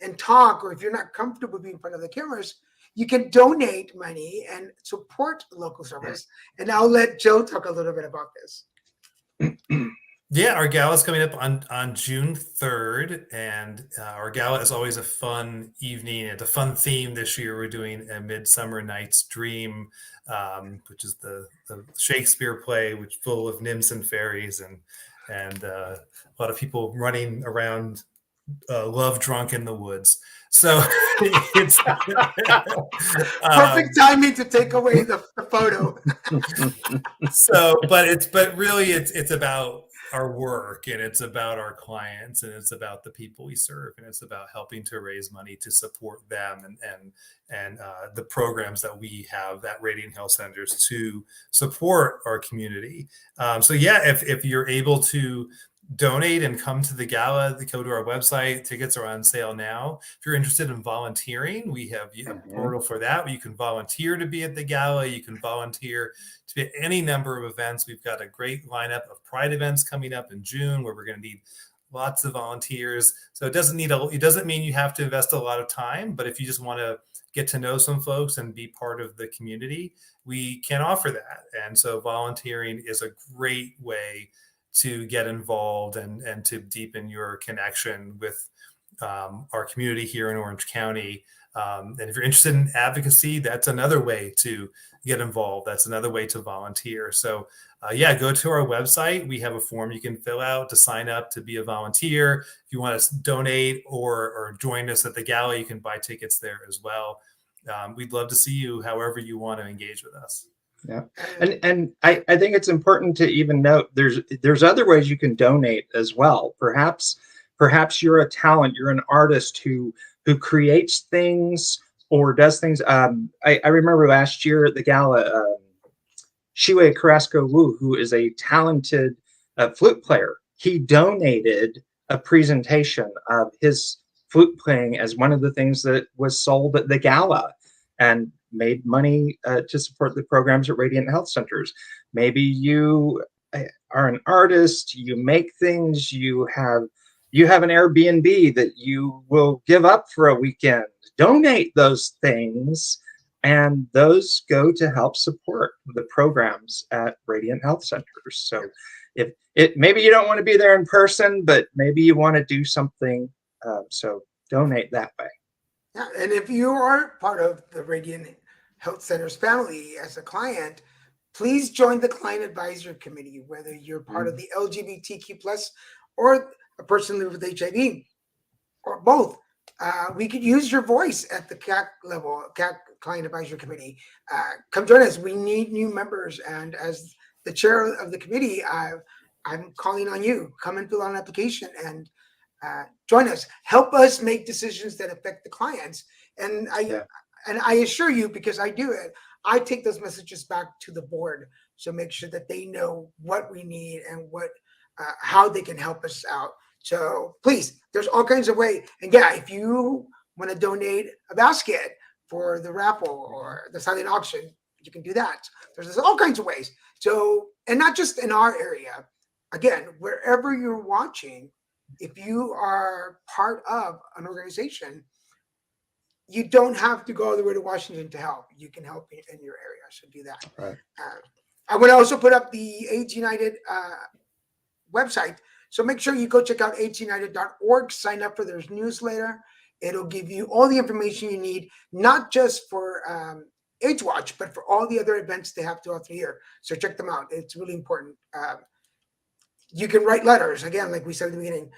and talk, or if you're not comfortable being in front of the cameras, you can donate money and support local service. And I'll let Joe talk a little bit about this. Yeah, our gala is coming up on June 3rd, and our gala is always a fun evening. It's a fun theme this year. We're doing A Midsummer Night's Dream, which is the Shakespeare play, which is full of nymphs and fairies and a lot of people running around love drunk in the woods. So it's perfect timing to take away the photo. But really it's about our work, and it's about our clients, and it's about the people we serve, and it's about helping to raise money to support them and the programs that we have at Radiant Health Centers to support our community. So yeah, if you're able to donate and come to the gala, go to our website. Tickets are on sale now. If you're interested in volunteering, we have a portal for that. You can volunteer to be at the gala. You can volunteer to be at any number of events. We've got a great lineup of Pride events coming up in June, where we're going to need lots of volunteers. So it doesn't mean you have to invest a lot of time, but if you just want to get to know some folks and be part of the community, we can offer that. And so volunteering is a great way to get involved and to deepen your connection with our community here in Orange County. And if you're interested in advocacy, that's another way to get involved. That's another way to volunteer. So go to our website. We have a form you can fill out to sign up to be a volunteer. If you want to donate or join us at the gala, you can buy tickets there as well. We'd love to see you however you want to engage with us. Yeah, and I think it's important to even note there's other ways you can donate as well. Perhaps you're a talent, you're an artist who creates things or does things. I remember last year at the gala, Shiwei Carrasco Wu, who is a talented flute player, he donated a presentation of his flute playing as one of the things that was sold at the gala, and made money to support the programs at Radiant Health Centers. Maybe you are an artist, you make things, you have an Airbnb that you will give up for a weekend. Donate those things, and those go to help support the programs at Radiant Health Centers. So if maybe you don't want to be there in person, but maybe you want to do something, so donate that way. Yeah, and if you are part of the Radiant Health Centers family as a client, please join the Client Advisory Committee, whether you're part of the LGBTQ plus or a person living with HIV or both. we could use your voice at the CAC level, CAC Client Advisory Committee. Come join us. We need new members. And as the chair of the committee, I'm calling on you. Come and fill out an application and join us. Help us make decisions that affect the clients. And I assure you, because I do it, I take those messages back to the board. So make sure that they know what we need and how they can help us out. So please, there's all kinds of ways. And yeah, if you want to donate a basket for the raffle or the silent auction, you can do that. There's all kinds of ways. So, and not just in our area. Again, wherever you're watching, if you are part of an organization, you don't have to go all the way to Washington to help. You can help in your area. So do that. Right. I want to also put up the AIDS United website. So make sure you go check out aidsunited.org, sign up for their newsletter. It'll give you all the information you need, not just for AIDS Watch, but for all the other events they have throughout the year. So check them out. It's really important. You can write letters, again, like we said at the beginning,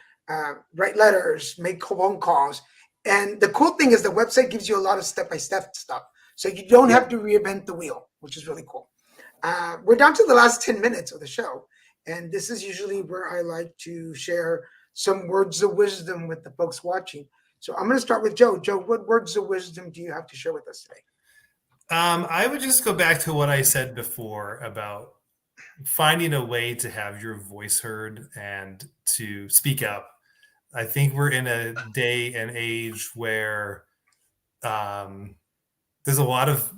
write letters, make phone calls. And the cool thing is the website gives you a lot of step-by-step stuff. So you don't have to reinvent the wheel, which is really cool. We're down to the last 10 minutes of the show. And this is usually where I like to share some words of wisdom with the folks watching. So I'm going to start with Joe. Joe, what words of wisdom do you have to share with us today? I would just go back to what I said before about finding a way to have your voice heard and to speak up. I think we're in a day and age where there's a lot of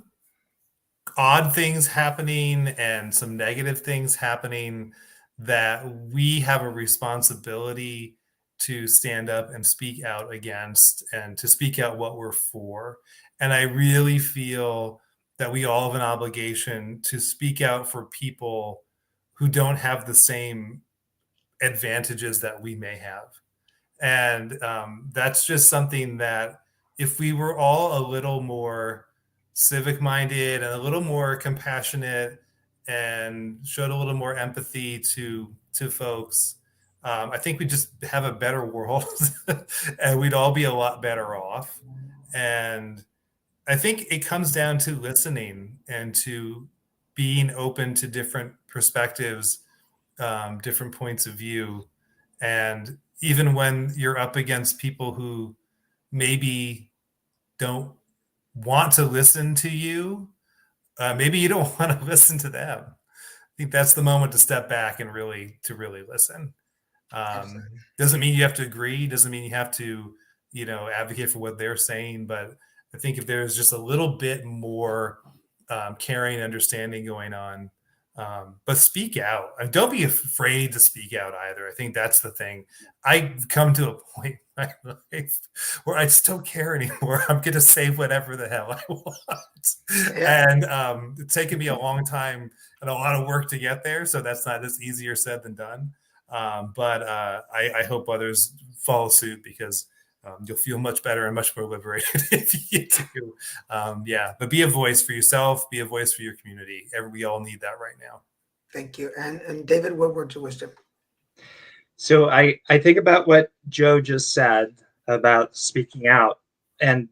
odd things happening and some negative things happening that we have a responsibility to stand up and speak out against and to speak out what we're for. And I really feel that we all have an obligation to speak out for people who don't have the same advantages that we may have. And that's just something that if we were all a little more civic minded and a little more compassionate and showed a little more empathy to folks, I think we just have a better world and we'd all be a lot better off. And I think it comes down to listening and to being open to different perspectives, different points of view. And even when you're up against people who maybe don't want to listen to you, maybe you don't want to listen to them. I think that's the moment to step back and really listen. Doesn't mean you have to agree. Doesn't mean you have to, advocate for what they're saying. But I think if there's just a little bit more caring, understanding going on, but speak out. And don't be afraid to speak out either. I think that's the thing. I've come to a point in my life where I just don't care anymore. I'm going to say whatever the hell I want. Yeah. And it's taken me a long time and a lot of work to get there. So that's not as easier said than done. But I hope others follow suit because you'll feel much better and much more liberated if you do. But be a voice for yourself, be a voice for your community. We all need that right now. Thank you. And David, what words of wisdom? So I think about what Joe just said about speaking out. And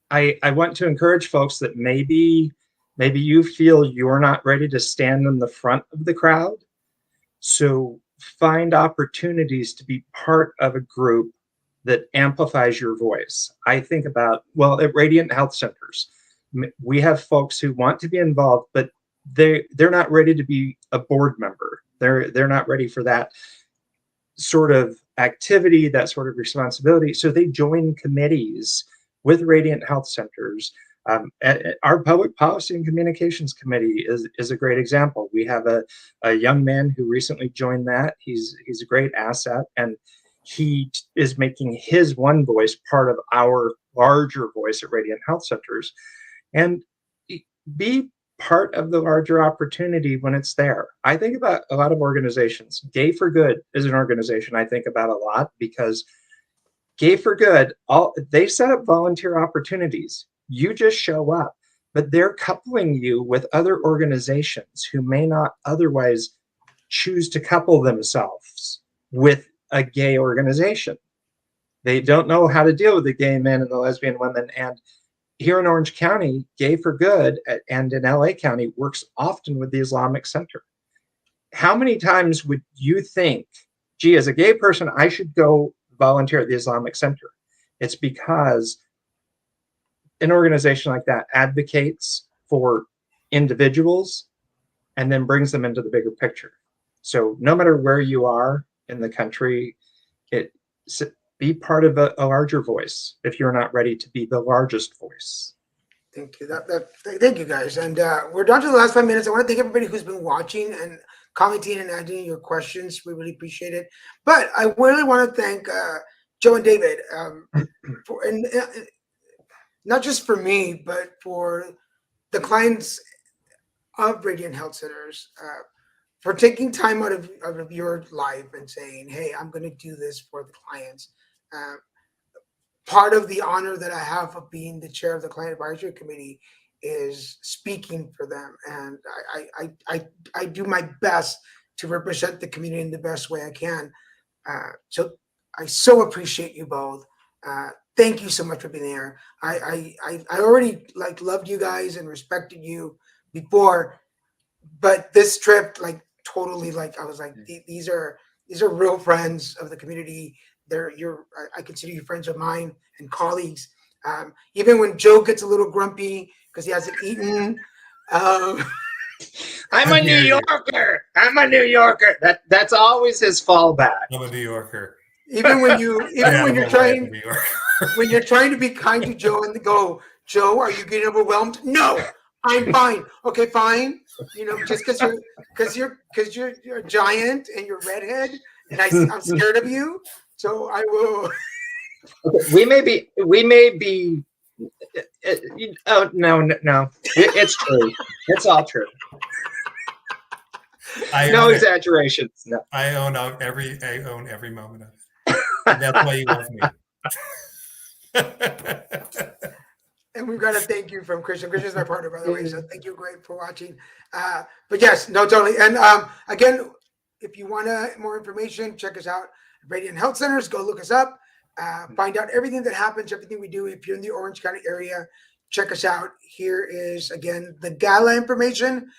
I want to encourage folks that maybe you feel you're not ready to stand in the front of the crowd. So find opportunities to be part of a group that amplifies your voice. I think about, at Radiant Health Centers, we have folks who want to be involved, but they're not ready to be a board member. They're not ready for that sort of activity, that sort of responsibility. So they join committees with Radiant Health Centers. Our Public Policy and Communications Committee is a great example. We have a young man who recently joined that. He's a great asset, and he is making his one voice part of our larger voice at Radiant Health Centers. And be part of the larger opportunity when it's there. I think about a lot of organizations. Gay for Good is an organization I think about a lot because Gay for Good, they set up volunteer opportunities. You just show up, but they're coupling you with other organizations who may not otherwise choose to couple themselves with a gay organization. They don't know how to deal with the gay men and the lesbian women. And here in Orange County, Gay for Good and in LA County works often with the Islamic Center. How many times would you think, gee, as a gay person, I should go volunteer at the Islamic Center? It's because an organization like that advocates for individuals and then brings them into the bigger picture. So no matter where you are in the country, be part of a larger voice if you're not ready to be the largest voice. Thank you. Thank you, guys. And we're down to the last 5 minutes. I want to thank everybody who's been watching and commenting and adding your questions. We really appreciate it. But I really want to thank Joe and David for not just for me, but for the clients of Radiant Health Centers for taking time out of your life and saying, hey, I'm going to do this for the clients. Part of the honor that I have of being the chair of the Client Advisory Committee is speaking for them. And I do my best to represent the community in the best way I can. So I so appreciate you both. Thank you so much for being there. I already loved you guys and respected you before, but this trip totally I was like, these are real friends of the community. I consider you friends of mine and colleagues. Even when Joe gets a little grumpy because he hasn't eaten. I'm a New Yorker. I'm a New Yorker. That's always his fallback. I'm a New Yorker. When you're trying to be kind to Joe and go, Joe, are you getting overwhelmed? No, I'm fine. Okay, fine. Just because you're a giant and you're redhead and I'm scared of you. So I will. We may be. Oh no! It's true. It's all true. No exaggerations. No. I own every moment of it. That's why you love me. And we've got to thank you from Christian. Christian's my partner, by the way. So thank you, great, for watching. But yes, no, totally. And again, if you want more information, check us out. Radiant Health Centers, go look us up. Find out everything that happens, everything we do. If you're in the Orange County area, check us out. Here is, again, the gala information.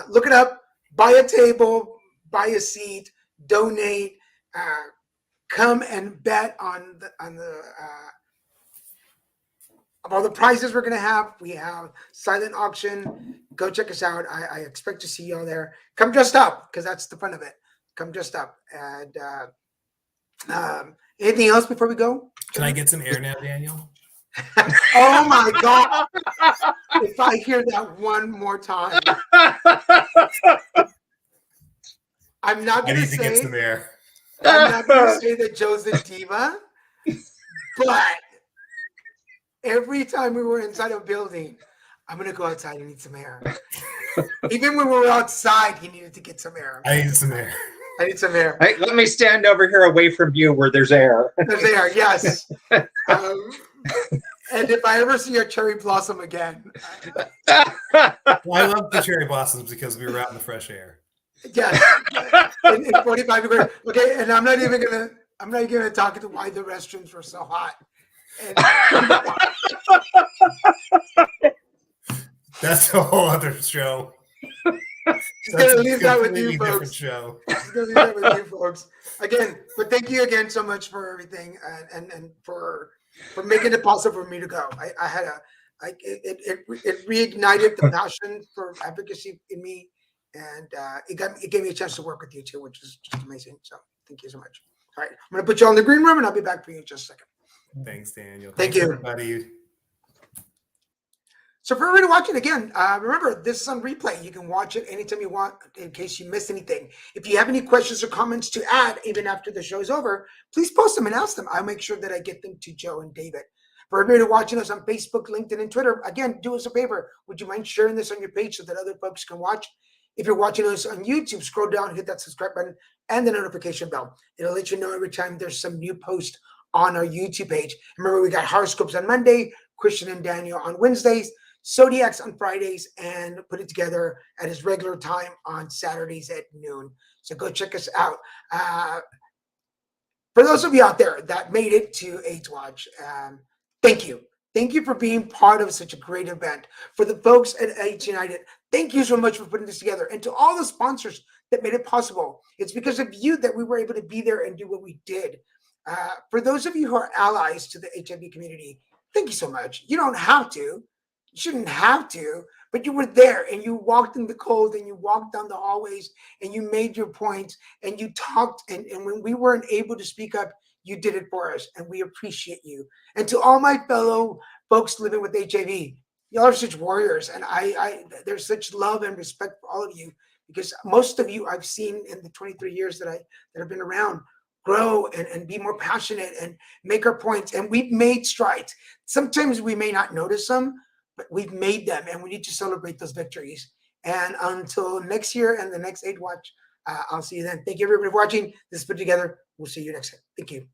Look it up. Buy a table, buy a seat, donate, come and bet on all the prizes we're going to have. We have silent auction. Go check us out. I expect to see you all there. Come dressed up, because that's the fun of it. Come dressed up. And anything else before we go? Can I get some air now, Daniel? Oh my God. If I hear that one more time, I'm not going to get some air. I'm not going to say that Joe's a diva, but every time we were inside a building, I'm going to go outside and need some air. Even when we were outside, he needed to get some air. I need some air. Hey, let me stand over here away from you where there's air. There's air, yes. And if I ever see a cherry blossom again. I love the cherry blossoms because we were out in the fresh air. Yes. In 45 degrees. Okay, and I'm not even gonna talk about why the restrooms were so hot. That's a whole other show. Just gonna leave that with you folks. Again, but thank you again so much for everything and for making it possible for me to go. It reignited the passion for advocacy in me, and it gave me a chance to work with you too, which is just amazing. So thank you so much. All right, I'm gonna put you all in the green room, and I'll be back for you in just a second. Thanks, Daniel. Thank you, everybody. So for everybody watching, again, remember, this is on replay. You can watch it anytime you want in case you missed anything. If you have any questions or comments to add, even after the show is over, please post them and ask them. I'll make sure that I get them to Joe and David. For everybody watching us on Facebook, LinkedIn, and Twitter, again, do us a favor. Would you mind sharing this on your page so that other folks can watch? If you're watching us on YouTube, scroll down, hit that subscribe button, and the notification bell. It'll let you know every time there's some new post on our YouTube page. Remember, we got horoscopes on Monday, Christian and Daniel on Wednesdays, Zodiacs on Fridays, and put it together at his regular time on Saturdays at noon. So go check us out. For those of you out there that made it to AIDS Watch, thank you. Thank you for being part of such a great event. For the folks at AIDS United, thank you so much for putting this together. And to all the sponsors that made it possible, it's because of you that we were able to be there and do what we did. For those of you who are allies to the HIV community, thank you so much. You don't have to. You shouldn't have to, but you were there and you walked in the cold and you walked down the hallways and you made your points and you talked. And when we weren't able to speak up, you did it for us, and we appreciate you. And to all my fellow folks living with HIV, y'all are such warriors, and there's such love and respect for all of you, because most of you I've seen in the 23 years that I've been around grow and be more passionate and make our points. And we've made strides. Sometimes we may not notice them, but we've made them, and we need to celebrate those victories. And until next year and the next AIDS Watch, I'll see you then. Thank you everybody for watching. This is Put Together. We'll see you next time. Thank you.